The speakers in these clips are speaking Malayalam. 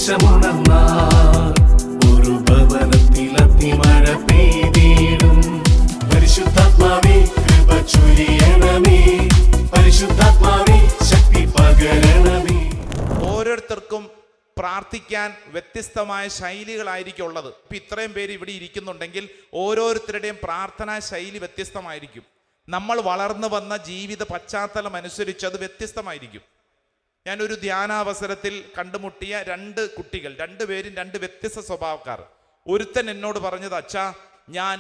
സന്ദേശമുണർന്നാൽ ഒരു ഭവനത്തിൽ അഗ്നിമഴ പെയ്തിടും. പരിശുദ്ധാത്മാവേ കൃപ ചൊരിയണമേ, പരിശുദ്ധാത്മാവേ ശക്തി പകരണമേ. ഓരോരുത്തർക്കും പ്രാർത്ഥിക്കാൻ വ്യത്യസ്തമായ ശൈലികളായിരിക്കും ഉള്ളത്. ഇപ്പം ഇത്രയും പേര് ഇവിടെ ഇരിക്കുന്നുണ്ടെങ്കിൽ ഓരോരുത്തരുടെയും പ്രാർത്ഥനാ ശൈലി വ്യത്യസ്തമായിരിക്കും. നമ്മൾ വളർന്നു വന്ന ജീവിത പശ്ചാത്തലം അനുസരിച്ച് അത് വ്യത്യസ്തമായിരിക്കും. ഞാനൊരു ധ്യാനാവസരത്തിൽ കണ്ടുമുട്ടിയ രണ്ട് കുട്ടികൾ, രണ്ടുപേരും രണ്ട് വ്യത്യസ്ത സ്വഭാവക്കാർ. ഒരുത്തൻ എന്നോട് പറഞ്ഞത്, അച്ഛാ ഞാൻ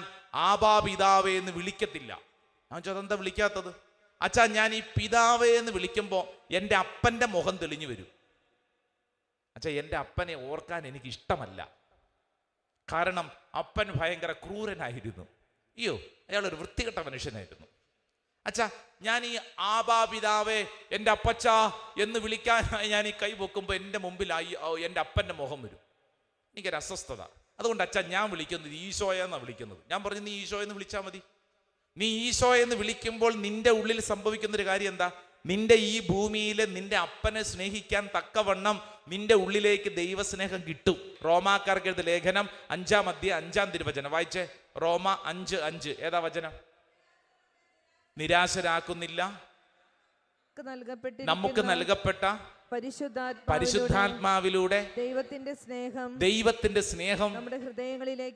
ആബാ പിതാവേ എന്ന് വിളിക്കത്തില്ല. ഞാൻ ചോദിച്ചത് എന്താ വിളിക്കാത്തത്? അച്ഛാ ഞാൻ ഈ പിതാവേ എന്ന് വിളിക്കുമ്പോൾ എൻ്റെ അപ്പൻ്റെ മുഖം തെളിഞ്ഞു വരും. അച്ഛാ എൻ്റെ അപ്പനെ ഓർക്കാൻ എനിക്ക് ഇഷ്ടമല്ല, കാരണം അപ്പൻ ഭയങ്കര ക്രൂരനായിരുന്നു. അയ്യോ അയാളൊരു വൃത്തികെട്ട മനുഷ്യനായിരുന്നു. അച്ഛാ ഞാൻ ഈ ആബാ പിതാവേ എൻ്റെ അപ്പച്ച എന്ന് വിളിക്കാനായി ഞാൻ ഈ കൈ പൊക്കുമ്പോൾ എൻ്റെ മുമ്പിലായി എൻ്റെ അപ്പൻ്റെ മുഖം വരും. എനിക്കൊരു അസ്വസ്ഥത. അതുകൊണ്ട് അച്ഛാ ഞാൻ വിളിക്കുന്നത് ഈശോയെന്നാണ് വിളിക്കുന്നത്. ഞാൻ പറഞ്ഞു നീ ഈശോ എന്ന് വിളിച്ചാൽ മതി. നീ ഈശോ എന്ന് വിളിക്കുമ്പോൾ നിന്റെ ഉള്ളിൽ സംഭവിക്കുന്നൊരു കാര്യം എന്താ? നിന്റെ ഈ ഭൂമിയിലെ നിന്റെ അപ്പനെ സ്നേഹിക്കാൻ തക്കവണ്ണം നിന്റെ ഉള്ളിലേക്ക് ദൈവസ്നേഹം കിട്ടും. റോമാക്കാർക്ക് എഴുതിയ ലേഖനം 5-ാം അധ്യായം 5-ാം തിരുവചനം വായിച്ചേ. റോമ 5:5 ഏതാ വചനം? നിരാശരാക്കുന്നില്ല, നമുക്ക് നൽകപ്പെട്ട പരിശുദ്ധാത്മാവിലൂടെ ദൈവത്തിന്റെ സ്നേഹം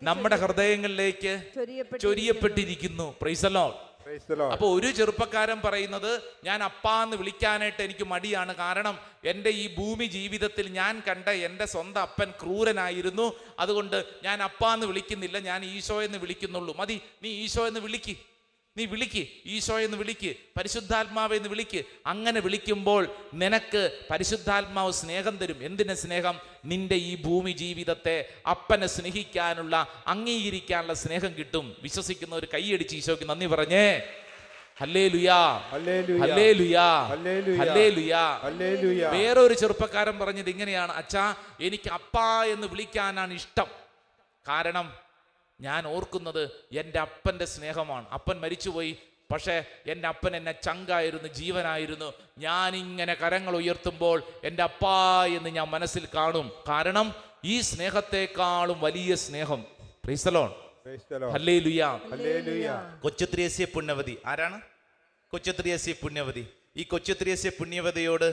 നമ്മുടെ ഹൃദയങ്ങളിലേക്ക് ചൊരിയപ്പെട്ടിരിക്കുന്നു. Praise the Lord. അപ്പൊ ഒരു ചെറുപ്പക്കാരൻ പറയുന്നത്, ഞാൻ അപ്പാന്ന് വിളിക്കാനായിട്ട് എനിക്ക് മടിയാണ്, കാരണം എൻ്റെ ഈ ഭൂമി ജീവിതത്തിൽ ഞാൻ കണ്ട എൻ്റെ സ്വന്തം അപ്പൻ ക്രൂരനായിരുന്നു, അതുകൊണ്ട് ഞാൻ അപ്പാന്ന് വിളിക്കുന്നില്ല, ഞാൻ ഈശോ എന്ന് വിളിക്കുന്നുള്ളൂ. മതി, നീ ഈശോ എന്ന് വിളിക്ക്, നീ വിളിക്ക്, ഈശോ എന്ന് വിളിക്ക്, പരിശുദ്ധാത്മാവ് എന്ന് വിളിക്ക്. അങ്ങനെ വിളിക്കുമ്പോൾ നിനക്ക് പരിശുദ്ധാത്മാവ് സ്നേഹം തരും. എന്തിന് സ്നേഹം? നിന്റെ ഈ ഭൂമി ജീവിതത്തെ അപ്പനെ സ്നേഹിക്കാനുള്ള, അംഗീകരിക്കാനുള്ള സ്നേഹം കിട്ടും. വിശ്വസിക്കുന്ന ഒരു കൈയടിച്ച് ഈശോയ്ക്ക് നന്ദി പറഞ്ഞേ. ഹല്ലേലൂയാ, ഹല്ലേലൂയാ, ഹല്ലേലൂയാ. വേറൊരു ചെറുപ്പക്കാരൻ പറഞ്ഞത് ഇങ്ങനെയാണ്, അച്ഛാ എനിക്ക് അപ്പാ എന്ന് വിളിക്കാനാണ് ഇഷ്ടം, കാരണം ഞാൻ ഓർക്കുന്നത് എൻ്റെ അപ്പൻ്റെ സ്നേഹമാണ്. അപ്പൻ മരിച്ചുപോയി, പക്ഷേ എൻ്റെ അപ്പൻ എന്നെ ചങ്കായിരുന്നു, ജീവനായിരുന്നു. ഞാനിങ്ങനെ കരങ്ങൾ ഉയർത്തുമ്പോൾ എൻ്റെ അപ്പാ എന്ന് ഞാൻ മനസ്സിൽ കാണും, കാരണം ഈ സ്നേഹത്തെക്കാളും വലിയ സ്നേഹം. പ്രൈസ് ദി ലോർഡ്, ഹല്ലേലൂയാ. കൊച്ചു ത്രേസ്യ പുണ്യവതി ആരാണ്? കൊച്ചു ത്രേസ്യ പുണ്യവതി. ഈ കൊച്ചു ത്രേസ്യ പുണ്യവതിയോട്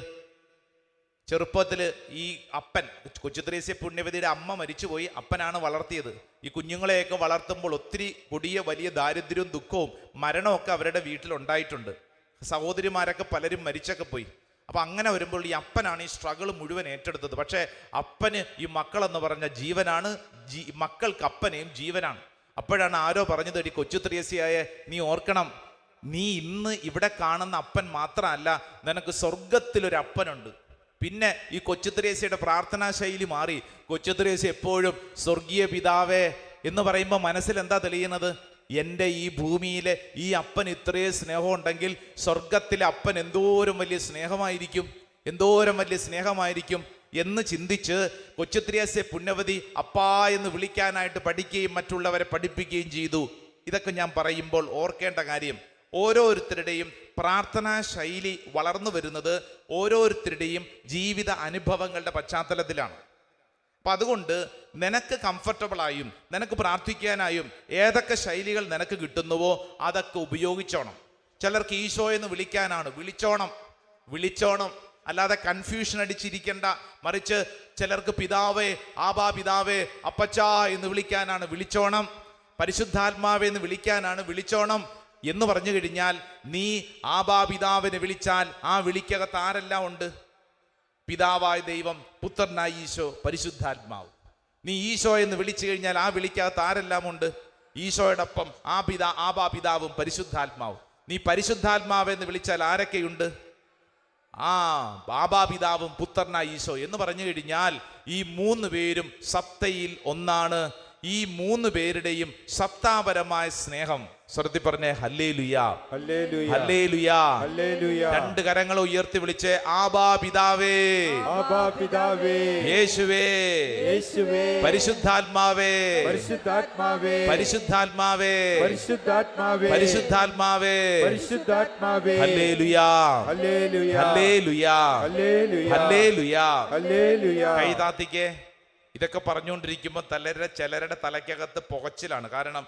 ചെറുപ്പത്തിൽ ഈ അപ്പൻ, കൊച്ചു ത്രേസ്യ പുണ്യവതിയുടെ അമ്മ മരിച്ചുപോയി, അപ്പനാണ് വളർത്തിയത്. ഈ കുഞ്ഞുങ്ങളെയൊക്കെ വളർത്തുമ്പോൾ ഒത്തിരി കൊടിയ വലിയ ദാരിദ്ര്യവും ദുഃഖവും മരണമൊക്കെ അവരുടെ വീട്ടിലുണ്ടായിട്ടുണ്ട്. സഹോദരിമാരൊക്കെ പലരും മരിച്ചൊക്കെ പോയി. അപ്പം അങ്ങനെ വരുമ്പോൾ ഈ അപ്പനാണ് ഈ സ്ട്രഗിൾ മുഴുവൻ ഏറ്റെടുത്തത്. പക്ഷേ അപ്പന് ഈ മക്കളെന്ന് പറഞ്ഞ ജീവനാണ്, മക്കൾക്ക് അപ്പനെയും ജീവനാണ്. അപ്പോഴാണ് ആരോ പറഞ്ഞത്, ഈ കൊച്ചു ത്രേസ്യയായ നീ ഓർക്കണം, നീ ഇന്ന് ഇവിടെ കാണുന്ന അപ്പൻ മാത്രമല്ല, നിനക്ക് സ്വർഗത്തിലൊരു അപ്പനുണ്ട്. പിന്നെ ഈ കൊച്ചു ത്രേസ്യയുടെ പ്രാർത്ഥനാ ശൈലി മാറി. കൊച്ചു ത്രേസ്യ എപ്പോഴും സ്വർഗീയ പിതാവേ എന്ന് പറയുമ്പോൾ മനസ്സിൽ എന്താ തെളിയുന്നത്? എൻ്റെ ഈ ഭൂമിയിലെ ഈ അപ്പൻ ഇത്രയും സ്നേഹം ഉണ്ടെങ്കിൽ സ്വർഗത്തിലെ അപ്പൻ എന്തോരം വലിയ സ്നേഹമായിരിക്കും, എന്തോരം വലിയ സ്നേഹമായിരിക്കും എന്ന് ചിന്തിച്ച് കൊച്ചു ത്രേസ്യ പുണ്യവതി അപ്പാ എന്ന് വിളിക്കാനായിട്ട് പഠിക്കുകയും മറ്റുള്ളവരെ പഠിപ്പിക്കുകയും ചെയ്തു. ഇതൊക്കെ ഞാൻ പറയുമ്പോൾ ഓർക്കേണ്ട കാര്യം, ഓരോരുത്തരുടെയും പ്രാർത്ഥനാ ശൈലി വളർന്നു വരുന്നത് ഓരോരുത്തരുടെയും ജീവിത അനുഭവങ്ങളുടെ പശ്ചാത്തലത്തിലാണ്. അപ്പം അതുകൊണ്ട് നിനക്ക് കംഫർട്ടബിളായും നിനക്ക് പ്രാർത്ഥിക്കാനായും ഏതൊക്കെ ശൈലികൾ നിനക്ക് കിട്ടുന്നുവോ അതൊക്കെ ഉപയോഗിച്ചോണം. ചിലർക്ക് ഈശോ എന്ന് വിളിക്കാനാണ്, വിളിച്ചോണം, അല്ലാതെ കൺഫ്യൂഷൻ അടിച്ചിരിക്കേണ്ട. മറിച്ച് ചിലർക്ക് പിതാവേ, ആബാ പിതാവേ, അപ്പച്ചാ എന്ന് വിളിക്കാനാണ്, വിളിച്ചോണം. പരിശുദ്ധാത്മാവേ എന്ന് വിളിക്കാനാണ്, വിളിച്ചോണം. എന്ന് പറഞ്ഞു കഴിഞ്ഞാൽ നീ ആബാ പിതാവിനെ വിളിച്ചാൽ ആ വിളിക്കകത്ത് ആരെല്ലാം ഉണ്ട്? പിതാവായ ദൈവം, പുത്രനായ ഈശോ, പരിശുദ്ധാത്മാവ്. നീ ഈശോ എന്ന് വിളിച്ചു കഴിഞ്ഞാൽ ആ വിളിക്കകത്ത് ആരെല്ലാം ഉണ്ട്? ഈശോയോടൊപ്പം ആബാ പിതാവും പരിശുദ്ധാത്മാവും. നീ പരിശുദ്ധാത്മാവെന്ന് വിളിച്ചാൽ ആരൊക്കെയുണ്ട്? ആബാ പിതാവും പുത്രനായ ഈശോ എന്ന് പറഞ്ഞു കഴിഞ്ഞാൽ ഈ മൂന്ന് പേരും സത്തയിൽ ഒന്നാണ്. ഈ 3 പേരുടെയും സത്താപരമായ സ്നേഹം. ശ്രദ്ധി പറഞ്ഞേ ഹല്ലേലൂയാ, ഹല്ലേലൂയാ. 2 കരങ്ങൾ ഉയർത്തി വിളിച്ച് ആബാ പിതാവേ, ആബാ പിതാവേ, യേശുവേ, യേശുവേ, പരിശുദ്ധാത്മാവേ, പരിശുദ്ധാത്മാവേ, പരിശുദ്ധാത്മാവേ, പരിശുദ്ധാത്മാവേ, പരിശുദ്ധാത്മാവേ, പരിശുദ്ധാത്മാവേ. ഹല്ലേലൂയാ, ഹല്ലേലൂയാ, ഹല്ലേലൂയാ, ഹല്ലേലൂയാ, ഹല്ലേലൂയാ. ഹല്ലേലൂയാ. കൈതാത്തിക്കേ. ഇതൊക്കെ പറഞ്ഞുകൊണ്ടിരിക്കുമ്പോൾ ചിലരുടെ തലയ്ക്കകത്ത് പുകച്ചിലാണ്. കാരണം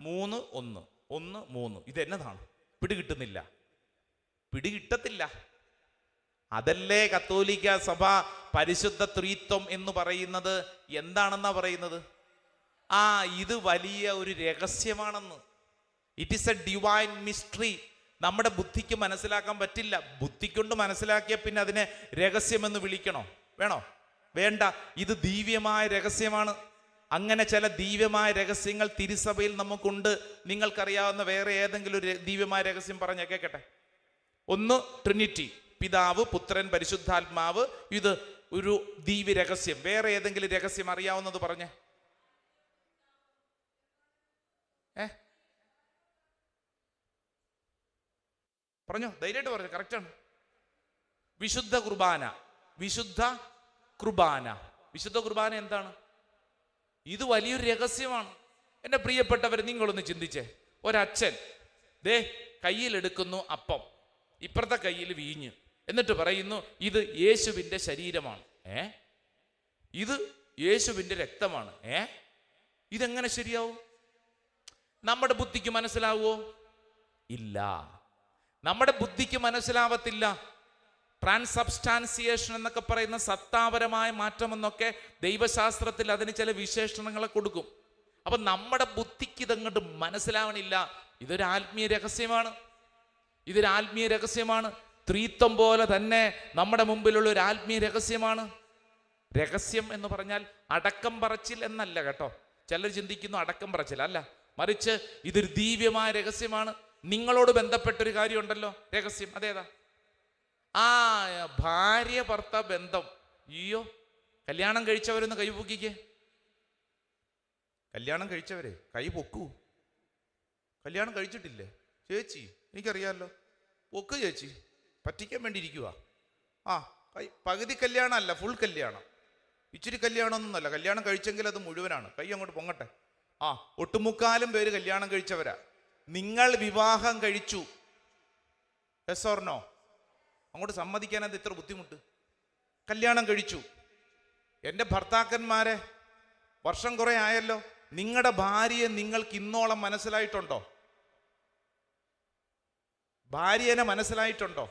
3 1 1 3 ഇതെന്നതാണ്? പിടികിട്ടുന്നില്ല, പിടികിട്ടത്തില്ല. അതല്ലേ കത്തോലിക്ക സഭ പരിശുദ്ധ ത്രിത്വം എന്ന് പറയുന്നത്. എന്താണെന്നാ പറയുന്നത്? ഇത് വലിയ ഒരു രഹസ്യമാണെന്ന്. It is a divine mystery. നമ്മുടെ ബുദ്ധിക്ക് മനസ്സിലാക്കാൻ പറ്റില്ല. ബുദ്ധിക്കൊണ്ട് മനസ്സിലാക്കിയ പിന്നെ അതിനെ രഹസ്യമെന്ന് വിളിക്കണോ? വേണോ? വേണ്ട. ഇത് ദിവ്യമായ രഹസ്യമാണ്. അങ്ങനെ ചില ദിവ്യമായ രഹസ്യങ്ങൾ തിരുസഭയിൽ നമുക്കുണ്ട്. നിങ്ങൾക്കറിയാവുന്ന വേറെ ഏതെങ്കിലും ഒരു ദിവ്യമായ രഹസ്യം പറഞ്ഞ കേൾക്കട്ടെ. ഒന്ന് ട്രിനിറ്റി, പിതാവ്, പുത്രൻ, പരിശുദ്ധാത്മാവ്. ഇത് ഒരു ദിവ്യ രഹസ്യം. വേറെ ഏതെങ്കിലും രഹസ്യം അറിയാവുന്നത് പറഞ്ഞേ. പറഞ്ഞോ, ധൈര്യമായിട്ട് പറഞ്ഞു. കറക്റ്റാണ്. വിശുദ്ധ കുർബാന. വിശുദ്ധ കുർബാന. വിശുദ്ധ കുർബാന എന്താണ്? ഇത് വലിയൊരു രഹസ്യമാണ്. എൻ്റെ പ്രിയപ്പെട്ടവർ, നിങ്ങളൊന്ന് ചിന്തിച്ചേ. ഒരച്ഛൻ കയ്യിലെടുക്കുന്നു അപ്പം, ഇപ്പുറത്തെ കയ്യിൽ വീഞ്ഞ്, എന്നിട്ട് പറയുന്നു ഇത് യേശുവിൻ്റെ ശരീരമാണ്. ഇത് യേശുവിൻ്റെ രക്തമാണ്. ഇതെങ്ങനെ ശരിയാവും? നമ്മുടെ ബുദ്ധിക്ക് മനസ്സിലാവുമോ? ഇല്ല, നമ്മുടെ ബുദ്ധിക്ക് മനസ്സിലാവത്തില്ല. ട്രാൻസബ്സ്റ്റാൻസിയേഷൻ എന്നൊക്കെ പറയുന്ന സത്താപരമായ മാറ്റം എന്നൊക്കെ ദൈവശാസ്ത്രത്തിൽ അതിന് ചില വിശേഷണങ്ങളെ കൊടുക്കും. അപ്പൊ നമ്മുടെ ബുദ്ധിക്ക് ഇതങ്ങോട്ട് മനസ്സിലാവണില്ല. ഇതൊരു ആത്മീയ രഹസ്യമാണ്. ഇതൊരു ആത്മീയ രഹസ്യമാണ്. ത്രിത്വം പോലെ തന്നെ നമ്മുടെ മുമ്പിലുള്ള ഒരു ആത്മീയ രഹസ്യമാണ്. രഹസ്യം എന്ന് പറഞ്ഞാൽ അടക്കം പറച്ചിൽ എന്നല്ല കേട്ടോ. ചിലർ ചിന്തിക്കുന്നു അടക്കം പറച്ചിൽ അല്ല, മറിച്ച് ഇതൊരു ദിവ്യമായ രഹസ്യമാണ്. നിങ്ങളോട് ബന്ധപ്പെട്ടൊരു കാര്യമുണ്ടല്ലോ, രഹസ്യം. അതേതാ? ഭാര്യ ഭർത്താവ് ബന്ധം. അയ്യോ, കല്യാണം കഴിച്ചവരൊന്ന് കൈ പൊക്കിക്കേ. കല്യാണം കഴിച്ചവരെ കൈ പൊക്കൂ. കല്യാണം കഴിച്ചിട്ടില്ലേ ചേച്ചി? എനിക്കറിയാമല്ലോ. പൊക്ക് ചേച്ചി, പറ്റിക്കാൻ വേണ്ടി ഇരിക്കുക. കൈ പകുതി കല്യാണം അല്ല, ഫുൾ കല്യാണം. ഇച്ചിരി കല്യാണമൊന്നുമല്ല. കല്യാണം കഴിച്ചെങ്കിൽ അത് മുഴുവനാണ്. കൈ അങ്ങോട്ട് പൊങ്ങട്ടെ. ഒട്ടുമുക്കാലും പേര് കല്യാണം കഴിച്ചവരാ. നിങ്ങൾ വിവാഹം കഴിച്ചു. Yes or no? അങ്ങോട്ട് സമ്മതിക്കാനത് ഇത്ര ബുദ്ധിമുട്ട്. കല്യാണം കഴിച്ചു. എൻ്റെ ഭർത്താക്കന്മാരെ വർഷം കുറെ ആയല്ലോ. നിങ്ങളുടെ ഭാര്യയെ നിങ്ങൾക്ക് ഇന്നോളം മനസ്സിലായിട്ടുണ്ടോ? ഭാര്യനെ മനസ്സിലായിട്ടുണ്ടോ?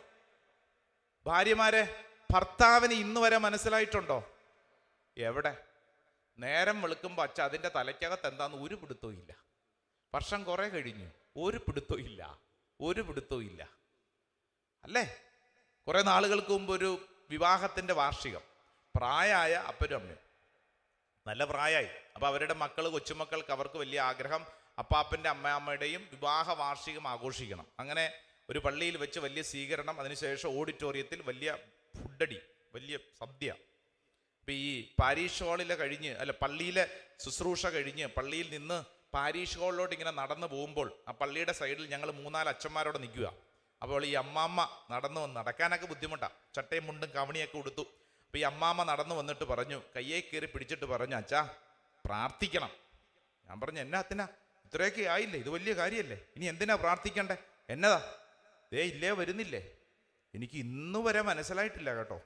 ഭാര്യമാരെ ഭർത്താവിന് ഇന്ന് വരെ മനസ്സിലായിട്ടുണ്ടോ? എവിടെ? നേരം വെളുക്കുമ്പോൾ അച്ഛ അതിൻ്റെ തലയ്ക്കകത്ത് എന്താന്ന് ഒരു പിടുത്തവും ഇല്ല. വർഷം കുറെ കഴിഞ്ഞു, ഒരു പിടുത്തവും ഇല്ല, ഒരു പിടുത്തവും ഇല്ല. അല്ലേ? കുറെ നാളുകൾക്ക് മുമ്പ് ഒരു വിവാഹത്തിൻ്റെ വാർഷികം. പ്രായമായ അപ്പനും അമ്മയും, നല്ല പ്രായമായി. അപ്പോൾ അവരുടെ മക്കൾ, കൊച്ചുമക്കൾക്ക് അവർക്ക് വലിയ ആഗ്രഹം അപ്പാപ്പൻ്റെ അമ്മയുടെയും വിവാഹ വാർഷികം ആഘോഷിക്കണം. അങ്ങനെ ഒരു പള്ളിയിൽ വെച്ച് വലിയ സ്വീകരണം, അതിനുശേഷം ഓഡിറ്റോറിയത്തിൽ വലിയ ഫുഡടി, വലിയ സദ്യ. അപ്പം ഈ പാരീഷ് ഹാളിലെ പള്ളിയിലെ ശുശ്രൂഷ കഴിഞ്ഞ് പള്ളിയിൽ നിന്ന് പാരീഷ് ഹാളിലോട്ട് ഇങ്ങനെ നടന്നു പോകുമ്പോൾ ആ പള്ളിയുടെ സൈഡിൽ ഞങ്ങൾ 3-4 അച്ഛന്മാരോടെ നിൽക്കുക. അപ്പോൾ ഈ അമ്മാമ്മ നടക്കാനൊക്കെ ബുദ്ധിമുട്ടാണ്, ചട്ടയും മുണ്ടും കവണിയൊക്കെ ഉടുത്തു. അപ്പോൾ ഈ അമ്മാമ്മ നടന്നു വന്നിട്ട് പറഞ്ഞു, കയ്യെ കയറി പിടിച്ചിട്ട് പറഞ്ഞു, അച്ഛാ പ്രാർത്ഥിക്കണം. ഞാൻ പറഞ്ഞു, എന്നാത്തിനാ? ഇത്രയൊക്കെ ആയില്ലേ, ഇത് വലിയ കാര്യമല്ലേ, ഇനി എന്തിനാ പ്രാർത്ഥിക്കണ്ടേ? എന്നതാ? ഇല്ലേ വരുന്നില്ലേ? എനിക്ക് ഇന്നു വരെ മനസ്സിലായിട്ടില്ല കേട്ടോ.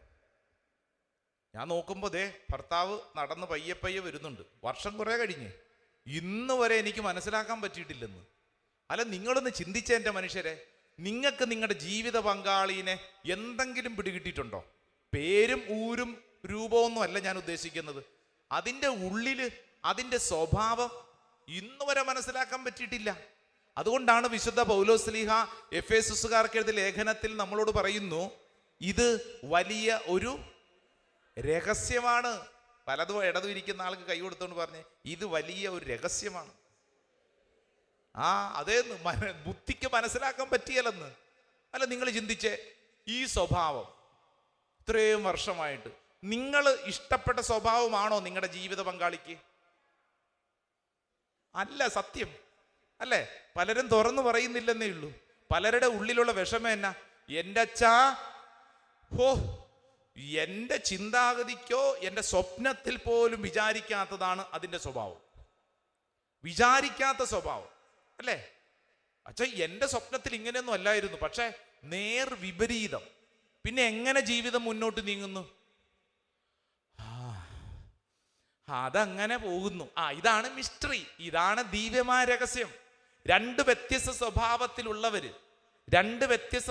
ഞാൻ നോക്കുമ്പോൾ ഭർത്താവ് നടന്ന് പയ്യെ വരുന്നുണ്ട്. വർഷം കുറെ കഴിഞ്ഞ്, ഇന്ന് വരെ എനിക്ക് മനസ്സിലാക്കാൻ പറ്റിയിട്ടില്ലെന്ന്. അല്ല, നിങ്ങളൊന്ന് ചിന്തിച്ച എൻ്റെ മനുഷ്യരെ, നിങ്ങൾക്ക് നിങ്ങളുടെ ജീവിത പങ്കാളിനെ എന്തെങ്കിലും പിടികിട്ടിയിട്ടുണ്ടോ? പേരും ഊരും രൂപമൊന്നും അല്ല ഞാൻ ഉദ്ദേശിക്കുന്നത്. അതിൻ്റെ ഉള്ളില് അതിൻ്റെ സ്വഭാവം ഇന്ന് വരെ മനസ്സിലാക്കാൻ പറ്റിയിട്ടില്ല. അതുകൊണ്ടാണ് വിശുദ്ധ പൗലോസ്ലീഹ എഫേസുസുകാർക്ക് എഴുതിയ ലേഖനത്തിൽ നമ്മളോട് പറയുന്നു, ഇത് വലിയ ഒരു രഹസ്യമാണ്. വലതും ഇടതും ഇരിക്കുന്ന ആൾക്ക് കൈ കൊടുത്തോണ്ട് പറഞ്ഞ്, ഇത് വലിയ ഒരു രഹസ്യമാണ്. അതേന്ന് ബുദ്ധിക്ക് മനസ്സിലാക്കാൻ പറ്റിയല്ലെന്ന്. അല്ല, നിങ്ങൾ ചിന്തിച്ചേ, ഈ സ്വഭാവം ഇത്രയും വർഷമായിട്ട് നിങ്ങൾ ഇഷ്ടപ്പെട്ട സ്വഭാവമാണോ നിങ്ങളുടെ ജീവിത പങ്കാളിക്ക്? അല്ല സത്യം അല്ലേ? പലരും തുറന്നു പറയുന്നില്ലെന്നേ ഉള്ളൂ. പലരുടെ ഉള്ളിലുള്ള വിഷമം എന്നാ? എൻ്റെ അച്ഛാ, ഹോ, എൻ്റെ ചിന്താഗതിക്കോ എൻ്റെ സ്വപ്നത്തിൽ പോലും വിചാരിക്കാത്തതാണ് അതിൻ്റെ സ്വഭാവം. വിചാരിക്കാത്ത സ്വഭാവം അല്ലേ? അച്ഛാ, എൻ്റെ സ്വപ്നത്തിൽ ഇങ്ങനെയൊന്നും അല്ലായിരുന്നു, പക്ഷെ നേർ വിപരീതം. പിന്നെ എങ്ങനെ ജീവിതം മുന്നോട്ട് നീങ്ങുന്നു? അതങ്ങനെ പോകുന്നു. ഇതാണ് മിസ്റ്ററി, ഇതാണ് ദിവ്യമായ രഹസ്യം. രണ്ട് വ്യത്യസ്ത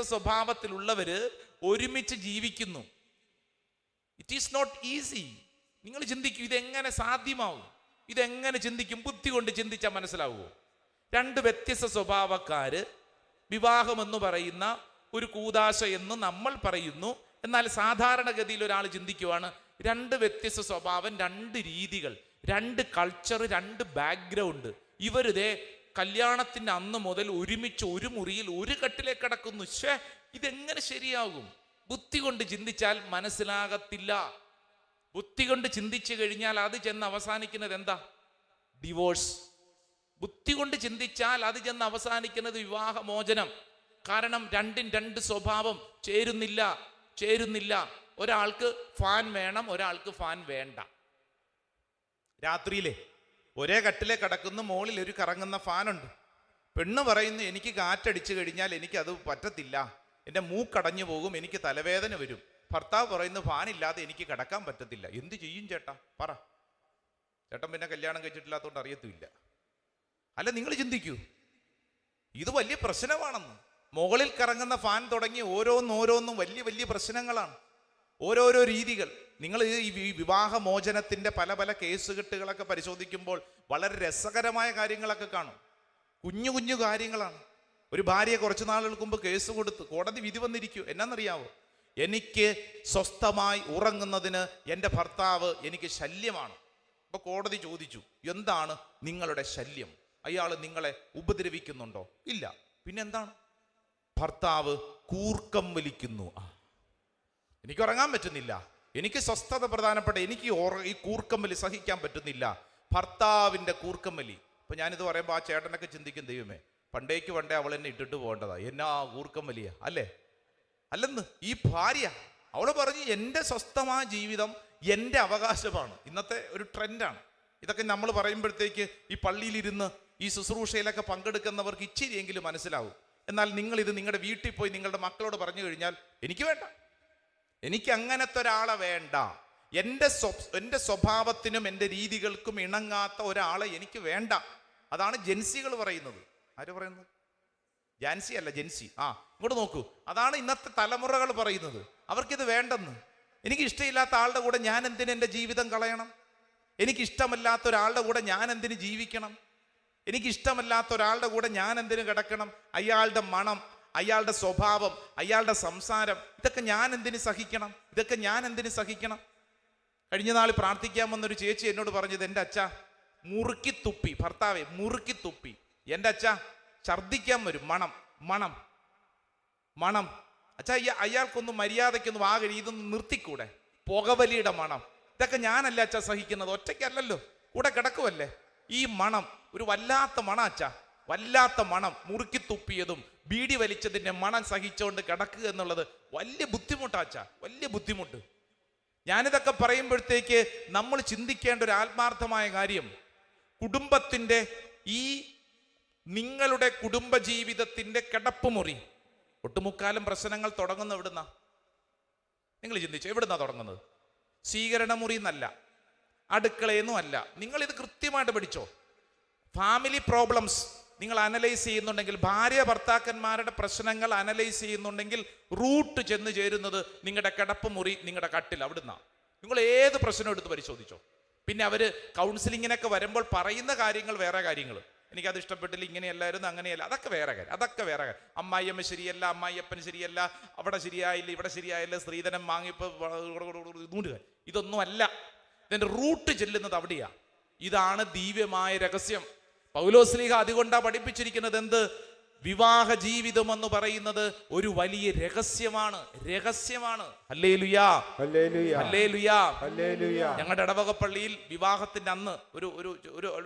സ്വഭാവത്തിലുള്ളവര് ഒരുമിച്ച് ജീവിക്കുന്നു. It is not easy. നിങ്ങൾ ചിന്തിക്കൂ, ഇതെങ്ങനെ സാധ്യമാവും? ഇതെങ്ങനെ ചിന്തിക്കും? ബുദ്ധി കൊണ്ട് ചിന്തിച്ചാൽ മനസ്സിലാവുമോ? രണ്ട് വ്യത്യസ്ത സ്വഭാവക്കാര്, വിവാഹമെന്ന് പറയുന്ന ഒരു കൂദാശ എന്ന് നമ്മൾ പറയുന്നു. എന്നാൽ സാധാരണഗതിയിൽ ഒരാൾ ചിന്തിക്കുവാണ്, രണ്ട് വ്യത്യസ്ത സ്വഭാവം, രണ്ട് രീതികൾ, രണ്ട് കൾച്ചർ, രണ്ട് ബാക്ക്ഗ്രൗണ്ട്. ഇവരിതേ കല്യാണത്തിന്റെ അന്ന് മുതൽ ഒരുമിച്ച് ഒരു മുറിയിൽ ഒരു കട്ടിലേക്ക് കിടക്കുന്നു. ഇതെങ്ങനെ ശരിയാകും? ബുദ്ധി കൊണ്ട് ചിന്തിച്ചാൽ മനസ്സിലാകത്തില്ല. ബുദ്ധി കൊണ്ട് ചിന്തിച്ചു കഴിഞ്ഞാൽ അത് ചെന്ന് അവസാനിക്കുന്നത് എന്താ? ഡിവോഴ്സ്. ബുദ്ധി കൊണ്ട് ചിന്തിച്ചാൽ അത് ചെന്ന് അവസാനിക്കുന്നത് വിവാഹമോചനം. കാരണം രണ്ട് സ്വഭാവം ചേരുന്നില്ല. ഒരാൾക്ക് ഫാൻ വേണം, ഒരാൾക്ക് ഫാൻ വേണ്ട. രാത്രിയിലെ ഒരേ കട്ടിലെ കിടക്കുന്ന മോളിൽ ഒരു കറങ്ങുന്ന ഫാനുണ്ട്. പെണ്ണ് പറയുന്നു, എനിക്ക് കാറ്റടിച്ചു കഴിഞ്ഞാൽ എനിക്കത് പറ്റത്തില്ല, എൻ്റെ മൂക്കടഞ്ഞു പോകും, എനിക്ക് തലവേദന വരും. ഭർത്താവ് പറയുന്നു, ഫാനില്ലാതെ എനിക്ക് കിടക്കാൻ പറ്റത്തില്ല. എന്ത് ചെയ്യും ചേട്ടാ? പറ. ചേട്ടൻ പിന്നെ കല്യാണം കഴിച്ചിട്ടില്ലാത്തതുകൊണ്ട് അറിയത്തില്ല. അല്ല, നിങ്ങൾ ചിന്തിക്കൂ, ഇത് വലിയ പ്രശ്നമാണെന്ന്. മുകളിൽ കറങ്ങുന്ന ഫാൻ തുടങ്ങി ഓരോന്നും വലിയ പ്രശ്നങ്ങളാണ്, ഓരോരോ രീതികൾ. നിങ്ങൾ ഈ വിവാഹമോചനത്തിന്റെ പല കേസുകെട്ടുകളൊക്കെ പരിശോധിക്കുമ്പോൾ വളരെ രസകരമായ കാര്യങ്ങളൊക്കെ കാണും. കുഞ്ഞു കാര്യങ്ങളാണ്. ഒരു ഭാര്യയെ കുറച്ചു നാളുകൾക്ക് മുമ്പ് കേസ് കൊടുത്ത് കോടതി വിധി വന്നിരിക്കൂ. എന്നാന്നറിയാവോ? എനിക്ക് സ്വസ്ഥമായി ഉറങ്ങുന്നതിന് എൻ്റെ ഭർത്താവ് എനിക്ക് ശല്യമാണ്. അപ്പൊ കോടതി ചോദിച്ചു, എന്താണ് നിങ്ങളുടെ ശല്യം? അയാൾ നിങ്ങളെ ഉപദ്രവിക്കുന്നുണ്ടോ? ഇല്ല. പിന്നെന്താണ്? ഭർത്താവ് കൂർക്കം വലിക്കുന്നു. എനിക്ക് ഉറങ്ങാൻ പറ്റുന്നില്ല, എനിക്ക് സ്വസ്ഥത പ്രധാനപ്പെട്ട, എനിക്ക് ഈ കൂർക്കം വലി സഹിക്കാൻ പറ്റുന്നില്ല, ഭർത്താവിൻ്റെ കൂർക്കം വലി. അപ്പൊ ഞാനിത് പറയുമ്പോൾ ആ ചേട്ടനൊക്കെ ചിന്തിക്കും, ദൈവമേ, പണ്ടേ അവൾ എന്നെ ഇട്ടിട്ട് പോകേണ്ടതാ, എന്നാ കൂർക്കം വലിയ അല്ലേ? അല്ലെന്ന് ഈ ഭാര്യ അവള് പറഞ്ഞു, എൻ്റെ സ്വസ്ഥമായ ജീവിതം എൻ്റെ അവകാശമാണ്. ഇന്നത്തെ ഒരു ട്രെൻഡാണ് ഇതൊക്കെ. നമ്മൾ പറയുമ്പോഴത്തേക്ക് ഈ പള്ളിയിലിരുന്ന് ഈ ശുശ്രൂഷയിലൊക്കെ പങ്കെടുക്കുന്നവർക്ക് ഇച്ചിരിയെങ്കിലും മനസ്സിലാവും. എന്നാൽ നിങ്ങൾ ഇത് നിങ്ങളുടെ വീട്ടിൽ പോയി നിങ്ങളുടെ മക്കളോട് പറഞ്ഞു കഴിഞ്ഞാൽ, എനിക്ക് വേണ്ട, എനിക്ക് അങ്ങനത്തെ ഒരാളെ വേണ്ട, എൻ്റെ സ്വഭാവത്തിനും എൻ്റെ രീതികൾക്കും ഇണങ്ങാത്ത ഒരാളെ എനിക്ക് വേണ്ട. അതാണ് ജെൻസികൾ പറയുന്നത്. ആര് പറയുന്നത്? ജാൻസി അല്ല, ജെൻസി. ഇങ്ങോട്ട് നോക്കൂ, അതാണ് ഇന്നത്തെ തലമുറകൾ പറയുന്നത്. അവർക്കിത് വേണ്ടെന്ന്. എനിക്ക് ഇഷ്ടമില്ലാത്ത ആളുടെ കൂടെ ഞാൻ എന്തിന് എൻ്റെ ജീവിതം കളയണം? എനിക്കിഷ്ടമല്ലാത്ത ഒരാളുടെ കൂടെ ഞാൻ എന്തിന് ജീവിക്കണം? എനിക്കിഷ്ടമല്ലാത്ത ഒരാളുടെ കൂടെ ഞാൻ എന്തിനു കിടക്കണം? അയാളുടെ മണം, അയാളുടെ സ്വഭാവം, അയാളുടെ സംസാരം, ഇതൊക്കെ ഞാൻ എന്തിനു സഹിക്കണം? കഴിഞ്ഞ നാൾ പ്രാർത്ഥിക്കാൻ വന്നൊരു ചേച്ചി എന്നോട് പറഞ്ഞത്, എൻ്റെ അച്ഛ മുറുക്കി തുപ്പി, ഭർത്താവെ മുറുക്കി തുപ്പി, എൻ്റെ അച്ഛ ഛർദ്ദിക്കാൻ വരും, മണം. അച്ഛാ, അയാൾക്കൊന്നും മര്യാദയ്ക്കൊന്നും വാകഴി, ഇതൊന്നും നിർത്തിക്കൂടെ? പുകവലിയുടെ മണം, ഇതൊക്കെ ഞാനല്ല അച്ഛാ സഹിക്കുന്നത്, ഒറ്റയ്ക്കല്ലല്ലോ, കൂടെ കിടക്കുമല്ലേ. ഈ മണം ഒരു വല്ലാത്ത മണം അച്ഛാ, വല്ലാത്ത മണം. മുറുക്കി തുപ്പിയതും ബീഡി വലിച്ചതിൻ്റെ മണം സഹിച്ചുകൊണ്ട് കിടക്കുക എന്നുള്ളത് വലിയ ബുദ്ധിമുട്ടാച്ചാ, വലിയ ബുദ്ധിമുട്ട്. ഞാനിതൊക്കെ പറയുമ്പോഴത്തേക്ക് നമ്മൾ ചിന്തിക്കേണ്ട ഒരു ആത്മാർത്ഥമായ കാര്യം, കുടുംബത്തിൻ്റെ ഈ നിങ്ങളുടെ കുടുംബജീവിതത്തിൻ്റെ കിടപ്പുമുറി, ഒട്ടുമുക്കാലും പ്രശ്നങ്ങൾ തുടങ്ങുന്ന എവിടുന്നാ? നിങ്ങൾ ചിന്തിച്ചു, എവിടുന്നാ തുടങ്ങുന്നത്? സ്വീകരണമുറി എന്നല്ല, അടുക്കളയെന്നും അല്ല. നിങ്ങളിത് കൃത്യമായിട്ട് പഠിച്ചോ. ഫാമിലി പ്രോബ്ലംസ് നിങ്ങൾ അനലൈസ് ചെയ്യുന്നുണ്ടെങ്കിൽ, ഭാര്യ ഭർത്താക്കന്മാരുടെ പ്രശ്നങ്ങൾ അനലൈസ് ചെയ്യുന്നുണ്ടെങ്കിൽ, റൂട്ട് ചെന്ന് ചേരുന്നത് നിങ്ങളുടെ കിടപ്പുമുറി, നിങ്ങളുടെ കട്ടിൽ, അവിടുന്നാ. നിങ്ങൾ ഏത് പ്രശ്നം എടുത്ത് പരിശോധിച്ചോ. പിന്നെ അവര് കൗൺസിലിങ്ങിനൊക്കെ വരുമ്പോൾ പറയുന്ന കാര്യങ്ങൾ വേറെ കാര്യങ്ങൾ, എനിക്കത് ഇഷ്ടപ്പെട്ടില്ല, ഇങ്ങനെയല്ലായിരുന്നു, അങ്ങനെയല്ല, അതൊക്കെ വേറെ കാര്യം. അമ്മായിയമ്മ ശരിയല്ല, അമ്മായിയപ്പൻ ശരിയല്ല, അവിടെ ശരിയായില്ല, ഇവിടെ ശരിയായില്ല, സ്ത്രീധനം വാങ്ങിയപ്പോൾ ഇതൊന്നും അല്ല. ഇതിന്റെ റൂട്ട് ചെല്ലുന്നത് അവിടെയാ. ഇതാണ് ദിവ്യമായ രഹസ്യം. പൗലോസ് ശ്ലീഹ അതുകൊണ്ടാ പഠിപ്പിച്ചിരിക്കുന്നത്. എന്ത്? വിവാഹ ജീവിതം എന്ന് പറയുന്നത് ഒരു വലിയ രഹസ്യമാണ്. ഹല്ലേലൂയാ, ഹല്ലേലൂയ, ഹല്ലേലൂയാ. ഹല്ലേലൂയ. ഞങ്ങളുടെ ഇടവകപ്പള്ളിയിൽ വിവാഹത്തിന്റെ അന്ന്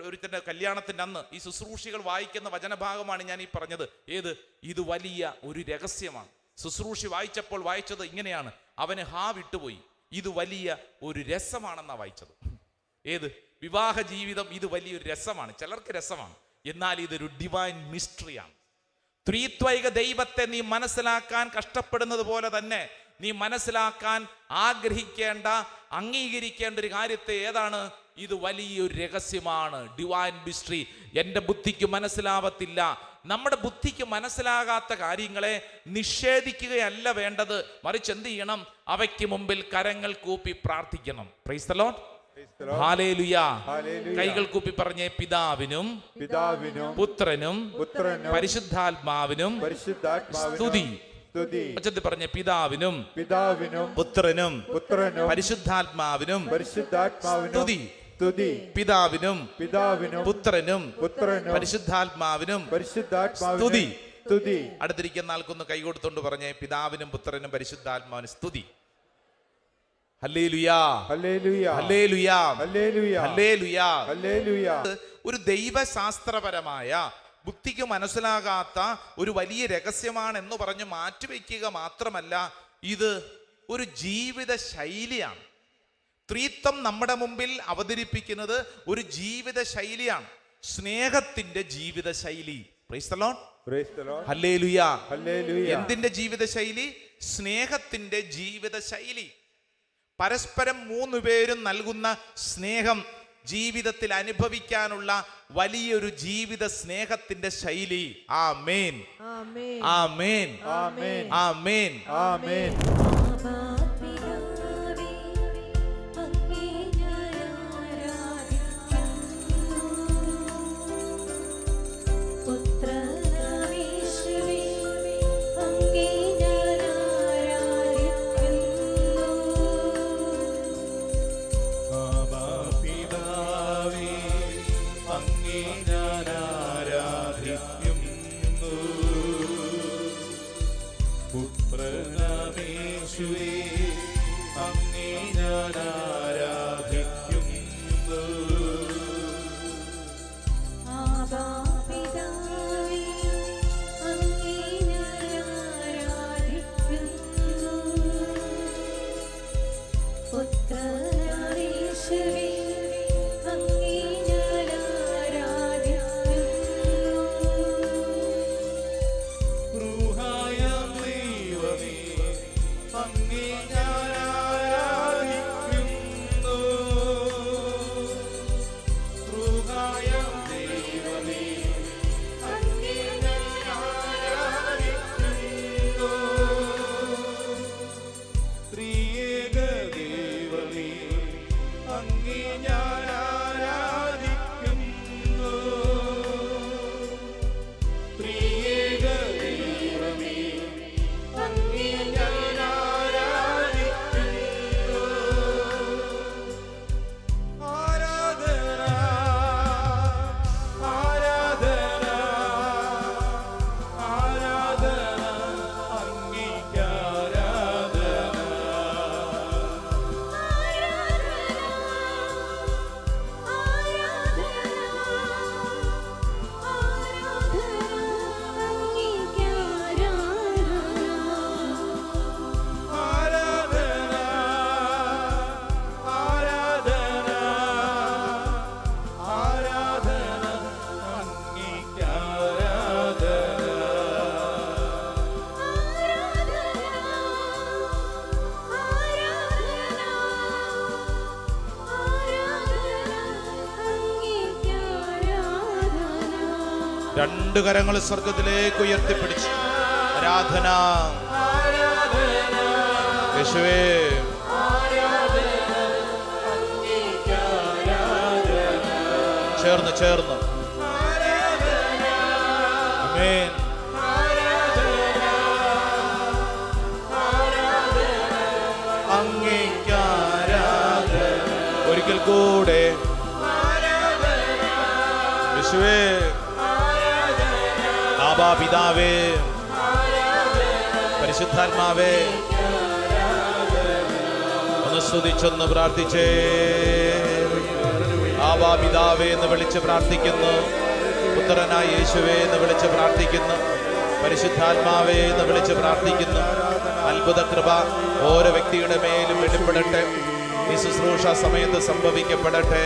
ഒരുത്തന്റെ കല്യാണത്തിന്റെ അന്ന് ഈ ശുശ്രൂഷികൾ വായിക്കുന്ന വചനഭാഗമാണ് ഞാൻ ഈ പറഞ്ഞത്. ഇത് വലിയ ഒരു രഹസ്യമാണ്. ശുശ്രൂഷി വായിച്ചത് ഇങ്ങനെയാണ്: അവന് വിട്ടുപോയി, ഇത് വലിയ ഒരു രസമാണെന്നാ വായിച്ചത്. വിവാഹ ജീവിതം ഇത് വലിയൊരു രസമാണ്. ചിലർക്ക് രസമാണ്, എന്നാൽ ഇതൊരു ഡിവൈൻ മിസ്റ്ററിയാണ്. ത്രിത്വൈക ദൈവത്തെ നീ മനസ്സിലാക്കാൻ കഷ്ടപ്പെടുന്നത് പോലെ തന്നെ നീ മനസ്സിലാക്കാൻ ആഗ്രഹിക്കേണ്ട, അംഗീകരിക്കേണ്ട ഒരു കാര്യത്തെ ഏതാണ്? ഇത് വലിയൊരു രഹസ്യമാണ്, ഡിവൈൻ മിസ്റ്ററി. എൻ്റെ ബുദ്ധിക്ക് മനസ്സിലാവത്തില്ല. നമ്മുടെ ബുദ്ധിക്ക് മനസ്സിലാകാത്ത കാര്യങ്ങളെ നിഷേധിക്കുകയല്ല വേണ്ടത്, മറിച്ച് എന്ത് ചെയ്യണം? അവയ്ക്ക് മുമ്പിൽ കരങ്ങൾ കൂപ്പി പ്രാർത്ഥിക്കണം. Praise the Lord, hallelujah. കൈകൾ കൂപ്പി പറഞ്ഞേ: പിതാവിനും പുത്രനും പരിശുദ്ധാത്മാവിനും സ്തുതി. ഉച്ചത്തിൽ പറഞ്ഞേ: പിതാവിനും പുത്രനും പരിശുദ്ധാത്മാവിനും സ്തുതി. പിതാവിനും പുത്രനും പരിശുദ്ധാത്മാവിനും സ്തുതി. അടുത്തിരിക്കുന്ന ആൾക്കൊന്ന് കൈ കൊടുത്തോണ്ട് പറഞ്ഞേ: പിതാവിനും പുത്രനും പരിശുദ്ധാത്മാവിനും സ്തുതി. Hallelujah, hallelujah, hallelujah, hallelujah, hallelujah. ഒരു ദൈവശാസ്ത്രപരമായ ബുദ്ധിക്ക് മനസ്സിലാകാത്ത ഒരു വലിയ രഹസ്യമാണെന്ന് പറഞ്ഞ് മാറ്റിവെക്കുക മാത്രമല്ല, ഇത് ഒരു ജീവിത ശൈലിയാണ്. ത്രിത്വം നമ്മുടെ മുമ്പിൽ അവതരിപ്പിക്കുന്നത് ഒരു ജീവിത ശൈലിയാണ്, സ്നേഹത്തിന്റെ ജീവിത ശൈലി. Praise the Lord, praise the Lord, hallelujah, hallelujah. എന്തിന്റെ ജീവിത ശൈലി? സ്നേഹത്തിന്റെ ജീവിത ശൈലി. പരസ്പരം മൂന്നുപേരും നൽകുന്ന സ്നേഹം ജീവിതത്തിൽ അനുഭവിക്കാനുള്ള വലിയൊരു ജീവിത സ്നേഹത്തിന്റെ ശൈലി. ആമേൻ, ആമേൻ, ആമേൻ, ആമേൻ, ആമേൻ. രണ്ടു കരങ്ങൾ സ്വർഗത്തിലേക്ക് ഉയർത്തിപ്പിടിച്ചു ആരാധന യേശുവേ. ചേർന്ന് ചേർന്ന് ആമേൻ. ഒരിക്കൽ കൂടെ യേശുവേ. ആബാ പിതാവേ, പരിശുദ്ധാത്മാവേ, ഒന്ന് സ്തുതിച്ചൊന്ന് പ്രാർത്ഥിച്ചേ. ആബാ പിതാവേ എന്ന് വിളിച്ച് പ്രാർത്ഥിക്കുന്നു. പുത്രനായ യേശുവേ എന്ന് വിളിച്ച് പ്രാർത്ഥിക്കുന്നു. പരിശുദ്ധാത്മാവേ എന്ന് വിളിച്ച് പ്രാർത്ഥിക്കുന്നു. അത്ഭുത കൃപ ഓരോ വ്യക്തിയുടെ മേലും വെളിപ്പെടട്ടെ. ഈ ശുശ്രൂഷ സമയത്ത് സംഭവിക്കപ്പെടട്ടെ.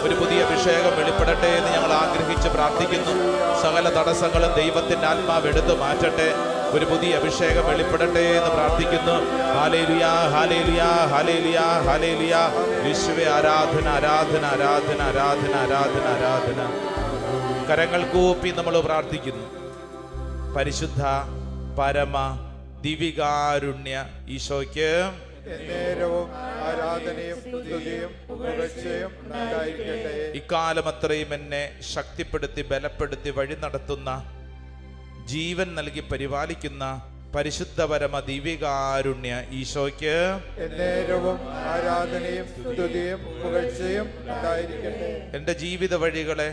ഒരു പുതിയ അഭിഷേകം വെളിപ്പെടട്ടെ എന്ന് ഞങ്ങൾ ആഗ്രഹിച്ച് പ്രാർത്ഥിക്കുന്നു. സകല തടസ്സങ്ങളും ദൈവത്തിന്റെ ആത്മാവ് എടുത്തു മാറ്റട്ടെ. ഒരു പുതിയ അഭിഷേകം വെളിപ്പെടട്ടെ എന്ന് പ്രാർത്ഥിക്കുന്നു. Hallelujah, hallelujah, hallelujah, hallelujah. യേശുവേ ആരാധന, ആരാധന, ആരാധന, ആരാധന, ആരാധന, ആരാധന. കരങ്ങൾ കൂപ്പി നമ്മൾ പ്രാർത്ഥിക്കുന്നു. പരിശുദ്ധ പരമ ദിവികാരുണ്യ ഈശോയ്ക്ക് നേരവും ആരാധനയും സ്തുതിയും പുകഴ്ചയും ഉണ്ടായിരിക്കട്ടെ. ഇക്കാലം അത്രയും എന്നെ ശക്തിപ്പെടുത്തി ബലപ്പെടുത്തി വഴി നടത്തുന്ന, ജീവൻ നൽകി പരിപാലിക്കുന്ന പരിശുദ്ധ പരമ ദിവ്യകാരുണ്യ ഈശോയ്ക്ക് നേരവും ആരാധനയും സ്തുതിയും പുകഴ്ചയും ഉണ്ടായിരിക്കട്ടെ. എൻ്റെ ജീവിത വഴികളെ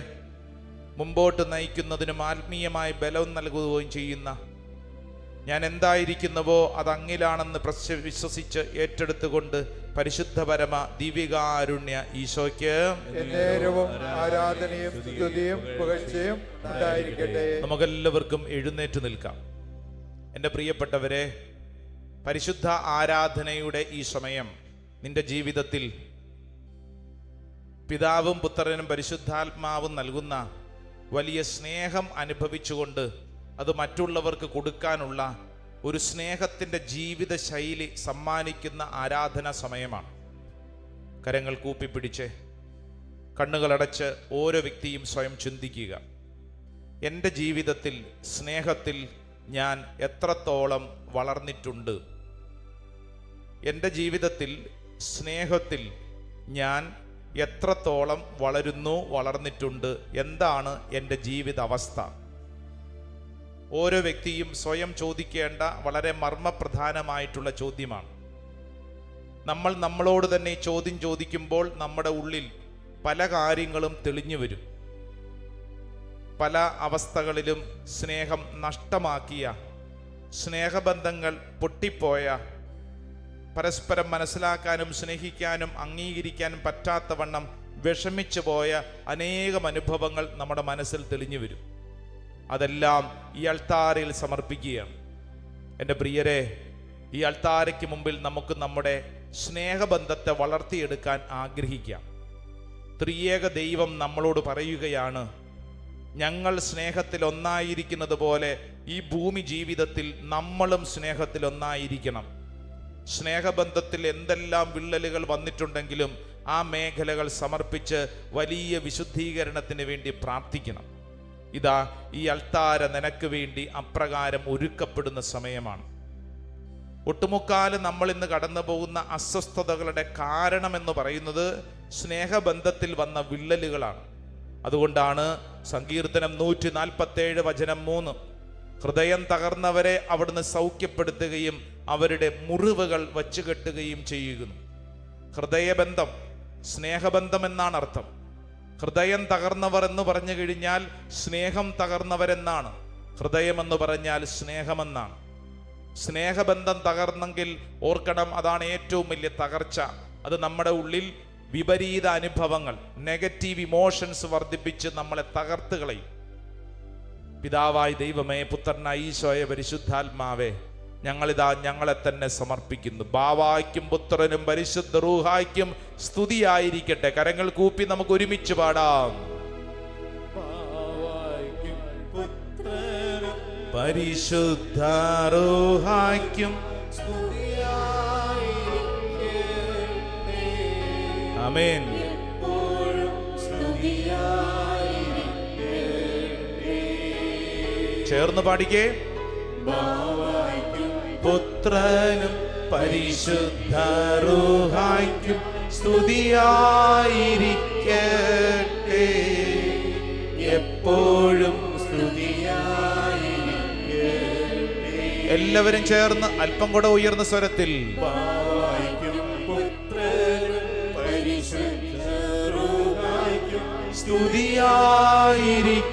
മുമ്പോട്ട് നയിക്കുന്നതിനും ആത്മീയമായ ബലവും നൽകുകയും ചെയ്യുന്ന, ഞാൻ എന്തായിരിക്കുന്നുവോ അത് അങ്ങിലാണെന്ന് വിശ്വസിച്ച് ഏറ്റെടുത്തുകൊണ്ട് പരിശുദ്ധ പരമ ദിവ്യകാരുണ്യ ഈശോയ്ക്ക് നേരവും ആരാധനയും സ്തുതിയും പുകഴ്ചയും ഉണ്ടായിരിക്കട്ടെ. നമുക്കെല്ലാവർക്കും എഴുന്നേറ്റ് നിൽക്കാം. എൻ്റെ പ്രിയപ്പെട്ടവരെ, പരിശുദ്ധ ആരാധനയുടെ ഈ സമയം നിന്റെ ജീവിതത്തിൽ പിതാവും പുത്രനും പരിശുദ്ധാത്മാവും നൽകുന്ന വലിയ സ്നേഹം അനുഭവിച്ചുകൊണ്ട് അത് മറ്റുള്ളവർക്ക് കൊടുക്കാനുള്ള ഒരു സ്നേഹത്തിൻ്റെ ജീവിത ശൈലി സമ്മാനിക്കുന്ന ആരാധനാ സമയമാണ്. കരങ്ങൾ കൂപ്പിപ്പിടിച്ച് കണ്ണുകളടച്ച് ഓരോ വ്യക്തിയും സ്വയം ചിന്തിക്കുക. എൻ്റെ ജീവിതത്തിൽ സ്നേഹത്തിൽ ഞാൻ എത്രത്തോളം വളർന്നിട്ടുണ്ട്? എൻ്റെ ജീവിതത്തിൽ സ്നേഹത്തിൽ ഞാൻ എത്രത്തോളം വളർന്നിട്ടുണ്ട്? എന്താണ് എൻ്റെ ജീവിത അവസ്ഥ? ഓരോ വ്യക്തിയും സ്വയം ചോദിക്കേണ്ട വളരെ മർമ്മപ്രധാനമായിട്ടുള്ള ചോദ്യമാണ്. നമ്മൾ നമ്മളോട് തന്നെ ഈ ചോദ്യം ചോദിക്കുമ്പോൾ നമ്മുടെ ഉള്ളിൽ പല കാര്യങ്ങളും തെളിഞ്ഞു വരും. പല അവസ്ഥകളിലും സ്നേഹം നഷ്ടമാക്കിയ, സ്നേഹബന്ധങ്ങൾ പൊട്ടിപ്പോയ, പരസ്പരം മനസ്സിലാക്കാനും സ്നേഹിക്കാനും അംഗീകരിക്കാനും പറ്റാത്തവണ്ണം വിഷമിച്ചു പോയ അനേകം അനുഭവങ്ങൾ നമ്മുടെ മനസ്സിൽ തെളിഞ്ഞു വരും. അതെല്ലാം ഈ അൾത്താരയിൽ സമർപ്പിക്കുകയാണ്. എൻ്റെ പ്രിയരെ, ഈ അൾത്താരയ്ക്ക് മുമ്പിൽ നമുക്ക് നമ്മുടെ സ്നേഹബന്ധത്തെ വളർത്തിയെടുക്കാൻ ആഗ്രഹിക്കാം. ത്രിയേക ദൈവം നമ്മളോട് പറയുകയാണ്, ഞങ്ങൾ സ്നേഹത്തിൽ ഒന്നായിരിക്കുന്നത് പോലെ ഈ ഭൂമി ജീവിതത്തിൽ നമ്മളും സ്നേഹത്തിൽ ഒന്നായിരിക്കണം. സ്നേഹബന്ധത്തിൽ എന്തെല്ലാം വിള്ളലുകൾ വന്നിട്ടുണ്ടെങ്കിലും ആ മേഖലകൾ സമർപ്പിച്ച് വലിയ വിശുദ്ധീകരണത്തിന് വേണ്ടി പ്രാർത്ഥിക്കണം. ഇതാ ഈ അൾത്താര നിനക്ക് വേണ്ടി അപ്രകാരം ഒരുക്കപ്പെടുന്ന സമയമാണ്. ഒട്ടുമുക്കാലും നമ്മൾ ഇന്ന് കടന്നു പോകുന്ന അസ്വസ്ഥതകളുടെ കാരണമെന്ന് പറയുന്നത് സ്നേഹബന്ധത്തിൽ വന്ന വിള്ളലുകളാണ്. അതുകൊണ്ടാണ് സങ്കീർത്തനം 147 വചനം 3, ഹൃദയം തകർന്നവരെ അവിടുന്ന് സൗഖ്യപ്പെടുത്തുകയും അവരുടെ മുറിവുകൾ വച്ചുകെട്ടുകയും ചെയ്യുന്നു. ഹൃദയബന്ധം സ്നേഹബന്ധം എന്നാണ് അർത്ഥം. ഹൃദയം തകർന്നവർ എന്ന് പറഞ്ഞു കഴിഞ്ഞാൽ സ്നേഹം തകർന്നവരെന്നാണ്. ഹൃദയമെന്ന് പറഞ്ഞാൽ സ്നേഹമെന്നാണ്. സ്നേഹബന്ധം തകർന്നെങ്കിൽ ഓർക്കണം, അതാണ് ഏറ്റവും വലിയ തകർച്ച. അത് നമ്മുടെ ഉള്ളിൽ വിപരീത അനുഭവങ്ങൾ, നെഗറ്റീവ് ഇമോഷൻസ് വർദ്ധിപ്പിച്ച് നമ്മളെ തകർത്ത് കളയും. പിതാവായ ദൈവമേ, പുത്രനായ ഈശോയെ, പരിശുദ്ധാത്മാവേ, ഞങ്ങളിതാ ഞങ്ങളെ തന്നെ സമർപ്പിക്കുന്നു. ബാവായ്ക്കും പുത്രനും പരിശുദ്ധ റൂഹായ്ക്കും സ്തുതിയായിരിക്കട്ടെ. കരങ്ങൾ കൂപ്പി നമുക്ക് ഒരുമിച്ച് പാടാം. പരിശുദ്ധ റൂഹായ്ക്കും ആമേൻ. ചേർന്ന് പാടിക്കേ. പുത്രനും പരിശുദ്ധ റൂഹായ്ക്കും സ്തുതിയായിരിക്കട്ടെ, എപ്പോഴും സ്തുതിയായിരിക്കട്ടെ. എല്ലാവരും ചേർന്ന് അല്പം കൂടെ ഉയർന്ന സ്വരത്തിൽ സ്തുതിയായിരിക്കട്ടെ,